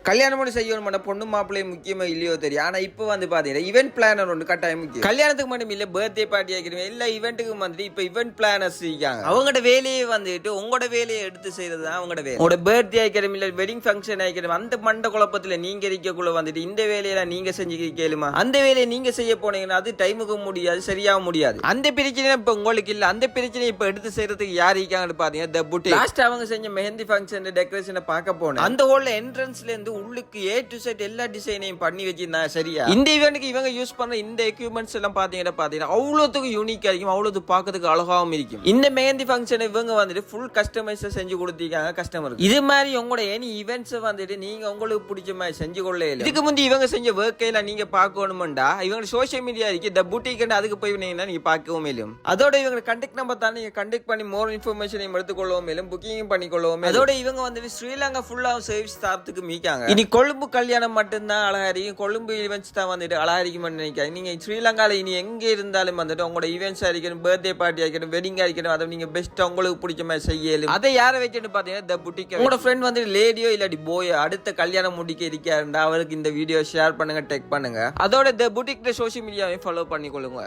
கல்யாணம் பண்ணி செய்யணும் பொண்ணு மாப்பிள்ளை முக்கியமா இல்லையோ தெரியும். ஆனா இப்ப வந்து பாத்தீங்கன்னா ஈவென்ட் பிளானர் ஒன்று கட்டாயம் முக்கியம். கல்யாணத்துக்கு மட்டும் இல்ல, பர்த்டே பார்ட்டி ஆக்கிறோம், எல்லா ஈவெண்ட்டுக்கும் வந்துட்டு இப்ப ஈவென்ட் பிளானர்ஸ் இருக்காங்க. அவங்களோட வேலையை வந்துட்டு உங்களோட வேலையை எடுத்து செய்யறது தான் அவங்களோட வேலை. உங்களோட பர்த்டே ஆக்கிறோம் இல்ல வெட்டிங் ஃபங்க்ஷன் ஆக்கிறோம், அந்த மண்ட குழப்பத்துல நீங்க இருக்கக்குள்ள வந்துட்டு இந்த வேலையெல்லாம் நீங்க செஞ்சு கேளுமா, அந்த வேலையை நீங்க செய்ய போனீங்கன்னா அது டைமுக்கு முடியாது, சரியாக முடியாது. அந்த பிரச்சனை இப்ப உங்களுக்கு இல்ல. அந்த பிரச்சனை இப்ப எடுத்து செய்யறதுக்கு யார் இருக்காங்கன்னு பாத்தீங்கன்னா தி புட்டிக். லாஸ்ட் அவங்க செஞ்ச மெஹந்தி ஃபங்க்ஷன் டெக்கரேஷனை பார்க்க போனேன். அந்த ஹோல்ல என்ட்ரன்ஸ்ல இருந்து உள்ளுக்கு ஏ டு செட் எல்லா டிசைனையும் பண்ணி வச்சிருந்தாங்க. சரியா இந்த ஈவென்ட்க்கு இவங்க யூஸ் பண்ண இந்த எக்யூப்மெண்ட்ஸ் எல்லாம் பாத்தீங்கன்னா அவ்வளவுக்கு யூனிக்கா இருக்கும், அவ்வளவு பார்க்கிறதுக்கு அழகாவும் இருக்கும். இந்த மெஹந்தி ஃபங்க்ஷன் இவங்க வந்துட்டு ஃபுல் கஸ்டமைஸ் செஞ்சு கொடுத்திருக்காங்க கஸ்டமருக்கு. இது மாதிரி உங்களோட எனி ஈவென்ட்ஸ் வந்துட்டு நீங்க உங்களுக்கு பிடிச்ச மாதிரி செஞ்சு கொள்ள. இதுக்கு முந்தி இவங்க செஞ்ச ஒர்க்கையில நீங்க பார்க்கணும்டா இவங்க சோசியல் மீடியா இருக்கு தி புட்டிக், அதுக்கு போய் நீங்க பார்க்கவும் மேலும். அதோட இவங்க கான்டாக்ட் நம்பர் தான் நீங்க கான்டாக்ட் பண்ணி மோர் இன்ஃபர்மேஷன் எடுத்துக்கொள்ளவும் மேலும், புக்கிங் பண்ணிக்கொள்ளவும். அதோட இவங்க வந்துட்டு ஸ்ரீலங்கா ஃபுல்லா சர்வீஸ் தரத்துக்கு மீக்காங்க. இனி கொழும்பு கல்யாணம் மட்டும்தான் அழகா இருக்கும், கொழும்பு ஈவென்ட்ஸ் தான் வந்துட்டு அழகா இருக்கும்னு நினைக்காங்க. நீங்க ஸ்ரீலங்கால இனி எங்க இருந்தாலும் வந்துட்டு உங்களோட ஈவென்ட்ஸ் ஆகிக்கணும், பர்த்டே பார்ட்டி ஆகிக்கணும், வெட்டிங் ஆகிக்கணும், அதை நீங்க பெஸ்ட் உங்களுக்கு பிடிச்ச மாதிரி செய்யலும். அதை யாரை வச்சுட்டு பாத்தீங்கன்னா தி புட்டிக். உங்களோட ஃப்ரெண்ட் வந்து லேடியோ இல்லாட்டி போய் அடுத்த கல்யாணம் முடிக்க இருக்காருண்டா அவருக்கு இந்த வீடியோ ஷேர் பண்ணுங்க, டெக் பண்ணுங்க. அதோட தி புட்டிக் சோசியல் மீடியாவையும் ஃபாலோ பண்ணிக்கொள்ளுங்க.